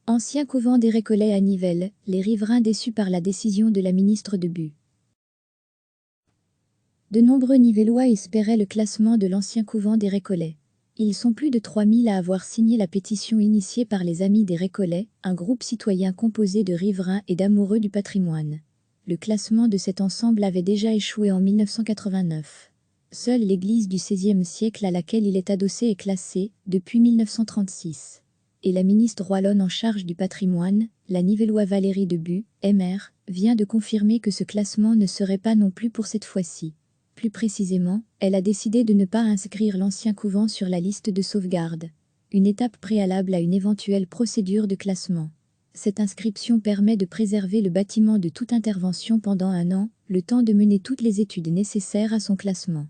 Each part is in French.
Ancien couvent des Récollets à Nivelles, les riverains déçus par la décision de la ministre de Bu. De nombreux Nivellois espéraient le classement de l'ancien couvent des Récollets. Ils sont plus de 3000 à avoir signé la pétition initiée par les Amis des Récollets, un groupe citoyen composé de riverains et d'amoureux du patrimoine. Le classement de cet ensemble avait déjà échoué en 1989. Seule l'église du XVIe siècle à laquelle il est adossé est classée, depuis 1936. Et la ministre wallonne en charge du patrimoine, la Nivelloise Valérie de Bu, MR, vient de confirmer que ce classement ne serait pas non plus pour cette fois-ci. Plus précisément, elle a décidé de ne pas inscrire l'ancien couvent sur la liste de sauvegarde. Une étape préalable à une éventuelle procédure de classement. Cette inscription permet de préserver le bâtiment de toute intervention pendant 1 an, le temps de mener toutes les études nécessaires à son classement.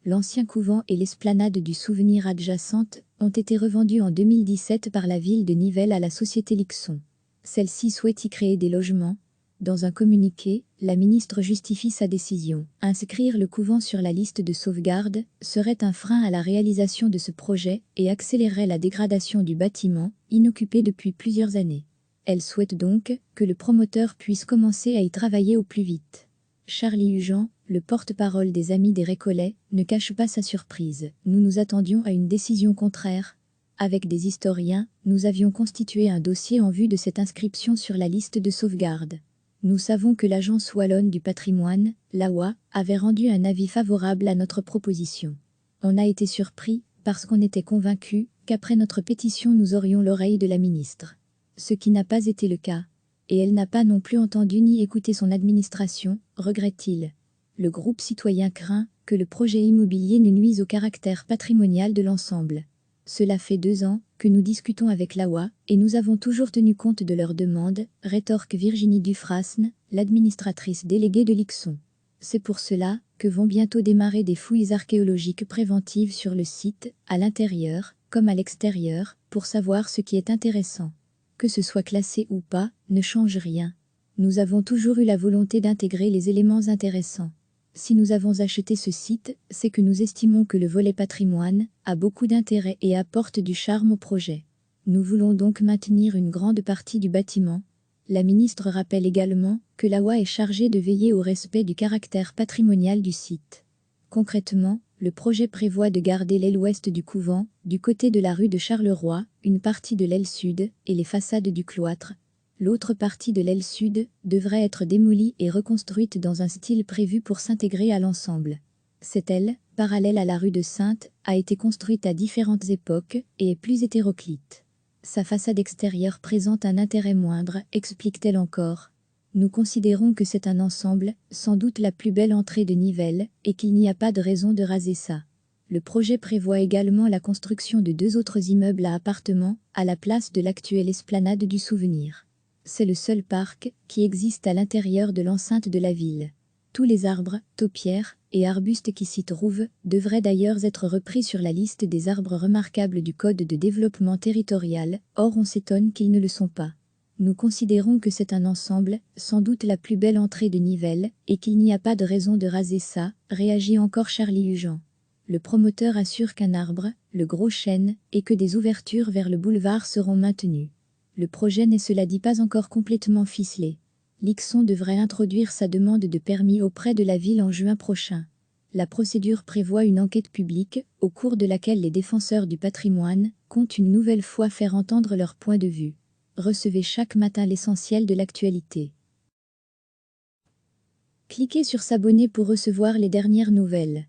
L'ancien couvent et l'esplanade du souvenir adjacente ont été revendus en 2017 par la ville de Nivelles à la société Lixon. Celle-ci souhaite y créer des logements. Dans un communiqué, la ministre justifie sa décision. Inscrire le couvent sur la liste de sauvegarde serait un frein à la réalisation de ce projet et accélérerait la dégradation du bâtiment, inoccupé depuis plusieurs années. Elle souhaite donc que le promoteur puisse commencer à y travailler au plus vite. Charlie Hugeant, le porte-parole des Amis des Récollets, ne cache pas sa surprise. Nous nous attendions à une décision contraire. Avec des historiens, nous avions constitué un dossier en vue de cette inscription sur la liste de sauvegarde. Nous savons que l'Agence wallonne du patrimoine, l'AWA, avait rendu un avis favorable à notre proposition. On a été surpris, parce qu'on était convaincus qu'après notre pétition nous aurions l'oreille de la ministre. Ce qui n'a pas été le cas. Et elle n'a pas non plus entendu ni écouté son administration, regrette-t-il. Le groupe citoyen craint que le projet immobilier ne nuise au caractère patrimonial de l'ensemble. Cela fait 2 ans que nous discutons avec l'AWA et nous avons toujours tenu compte de leurs demandes, rétorque Virginie Dufrasne, l'administratrice déléguée de Lixon. C'est pour cela que vont bientôt démarrer des fouilles archéologiques préventives sur le site, à l'intérieur comme à l'extérieur, pour savoir ce qui est intéressant. Que ce soit classé ou pas, ne change rien. Nous avons toujours eu la volonté d'intégrer les éléments intéressants. Si nous avons acheté ce site, c'est que nous estimons que le volet patrimoine a beaucoup d'intérêt et apporte du charme au projet. Nous voulons donc maintenir une grande partie du bâtiment. La ministre rappelle également que l'AWA est chargée de veiller au respect du caractère patrimonial du site. Concrètement, le projet prévoit de garder l'aile ouest du couvent, du côté de la rue de Charleroi, une partie de l'aile sud et les façades du cloître. L'autre partie de l'aile sud devrait être démolie et reconstruite dans un style prévu pour s'intégrer à l'ensemble. Cette aile, parallèle à la rue de Sainte, a été construite à différentes époques et est plus hétéroclite. Sa façade extérieure présente un intérêt moindre, explique-t-elle encore. Nous considérons que c'est un ensemble, sans doute la plus belle entrée de Nivelles, et qu'il n'y a pas de raison de raser ça. Le projet prévoit également la construction de 2 autres immeubles à appartements, à la place de l'actuelle esplanade du souvenir. C'est le seul parc qui existe à l'intérieur de l'enceinte de la ville. Tous les arbres, taupières et arbustes qui s'y trouvent devraient d'ailleurs être repris sur la liste des arbres remarquables du Code de développement territorial, or on s'étonne qu'ils ne le sont pas. Nous considérons que c'est un ensemble, sans doute la plus belle entrée de Nivelles, et qu'il n'y a pas de raison de raser ça, réagit encore Charlie Hugeant. Le promoteur assure qu'un arbre, le gros chêne, et que des ouvertures vers le boulevard seront maintenues. Le projet n'est cela dit pas encore complètement ficelé. Lixon devrait introduire sa demande de permis auprès de la ville en juin prochain. La procédure prévoit une enquête publique, au cours de laquelle les défenseurs du patrimoine comptent une nouvelle fois faire entendre leur point de vue. Recevez chaque matin l'essentiel de l'actualité. Cliquez sur s'abonner pour recevoir les dernières nouvelles.